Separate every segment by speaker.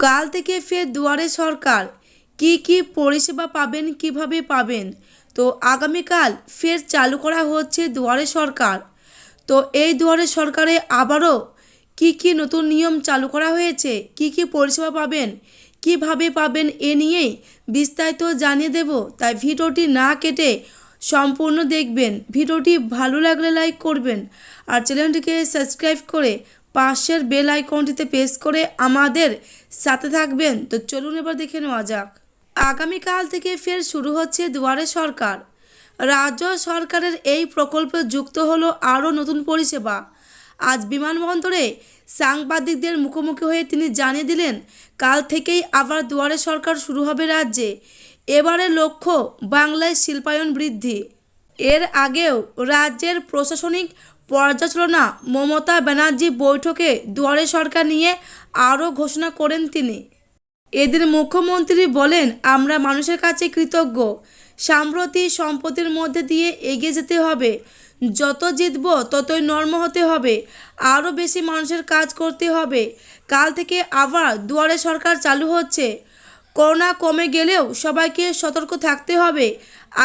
Speaker 1: কাল থেকে ফের দুয়ারে সরকার কি পরিষেবা পাবেন, কিভাবে পাবেন। তো আগামীকাল ফের চালু করা হচ্ছে দুয়ারে সরকার। তো এই দুয়ারে সরকারে আবারও কি নতুন নিয়ম চালু করা হয়েছে, কি পরিষেবা পাবেন, কিভাবে পাবেন, এ নিয়েই বিস্তারিত জানিয়ে দেব। তাই ভিডিওটি না কেটে সম্পূর্ণ দেখবেন। ভিডিওটি ভালো লাগলে লাইক করবেন আর চ্যানেলটিকে সাবস্ক্রাইব করে পাশের বেল আইকনটিতে প্রেস করে আমাদের সাথে থাকবেন। তো চলুন এবার দেখে নেওয়া যাক। আগামীকাল থেকে ফের শুরু হচ্ছে দুয়ারে সরকার। রাজ্য সরকারের এই প্রকল্পে যুক্ত হলো আরও নতুন পরিষেবা। আজ বিমানবন্দরে সাংবাদিকদের মুখোমুখি হয়ে তিনি জানিয়ে দিলেন, কাল থেকেই আবার দুয়ারে সরকার শুরু হবে রাজ্যে। এবারে লক্ষ্য বাংলায় শিল্পায়ন বৃদ্ধি। এর আগেও রাজ্যের প্রশাসনিক পর্যালোচনা মমতা ব্যানার্জি বৈঠকে দুয়ারে সরকার নিয়ে আরও ঘোষণা করেন তিনি। এদিন মুখ্যমন্ত্রী বলেন, আমরা মানুষের কাছে কৃতজ্ঞ। সাম্প্রতি সম্পত্তির মধ্যে দিয়ে এগিয়ে যেতে হবে। যত জিতব ততই নর্ম হতে হবে। আরও বেশি মানুষের কাজ করতে হবে। কাল থেকে আবার দুয়ারে সরকার চালু হচ্ছে। করোনা কমে গেলেও সবাইকে সতর্ক থাকতে হবে।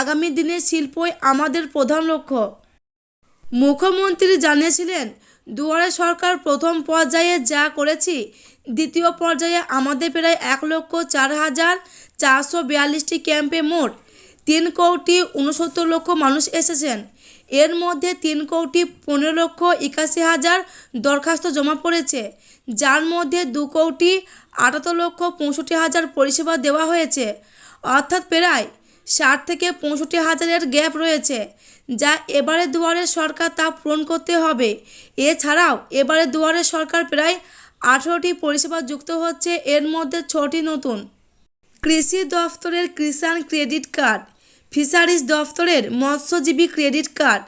Speaker 1: আগামী দিনে শিল্পই আমাদের প্রধান লক্ষ্য। মুখ্যমন্ত্রী জানিয়েছিলেন, দুয়ারে সরকার প্রথম পর্যায়ে যা করেছি, দ্বিতীয় পর্যায়ে আমাদের প্রায় 1,04,442টি ক্যাম্পে মোট 3,69,00,000 মানুষ এসেছেন। এর মধ্যে 3,15,81,000 দরখাস্ত জমা পড়েছে, যার মধ্যে 2,78,65,000 পরিষেবা দেওয়া হয়েছে। অর্থাৎ প্রায় 60 থেকে 65,000-এর গ্যাপ রয়েছে, যা এবারে দুয়ারে সরকার তা পূরণ করতে হবে। এছাড়াও এবারে দুয়ারে সরকার প্রায় 18টি পরিষেবা যুক্ত হচ্ছে, এর মধ্যে 6টি নতুন। কৃষি দফতরের কিষাণ ক্রেডিট কার্ড, ফিশারিজ দফতরের মৎস্যজীবী ক্রেডিট কার্ড,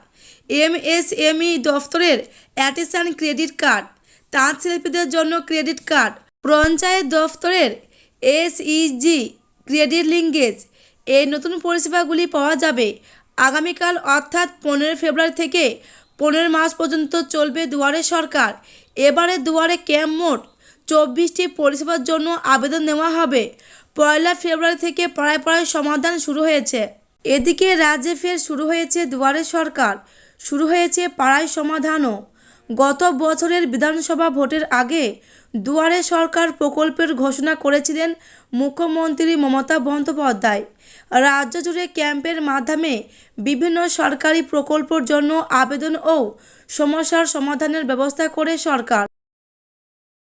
Speaker 1: এমএসএমই দফতরের আর্টিসান ক্রেডিট কার্ড, তাঁত শিল্পীদের জন্য ক্রেডিট কার্ড, পঞ্চায়েত দফতরের এসইজি ক্রেডিট লিঙ্কেজ। এই নতুন পরিষেবাগুলি পাওয়া যাবে আগামীকাল অর্থাৎ 15 ফেব্রুয়ারি থেকে 15 মার্চ পর্যন্ত চলবে দুয়ারে সরকার। এবারে দুয়ারে ক্যাম্প মোট 24টি পরিষেবার জন্য আবেদন নেওয়া হবে। 1 ফেব্রুয়ারি থেকে পাড়ায় সমাধান শুরু হয়েছে। এদিকে রাজ্যে ফের শুরু হয়েছে দুয়ারে সরকার, শুরু হয়েছে পাড়ায় সমাধানও। গত বছরের বিধানসভা ভোটের আগে দুয়ারে সরকার প্রকল্পের ঘোষণা করেছিলেন মুখ্যমন্ত্রী মমতা বন্দ্যোপাধ্যায়। রাজ্য জুড়ে ক্যাম্পের মাধ্যমে বিভিন্ন সরকারি প্রকল্পের জন্য আবেদন ও সমস্যার সমাধানের ব্যবস্থা করে সরকার।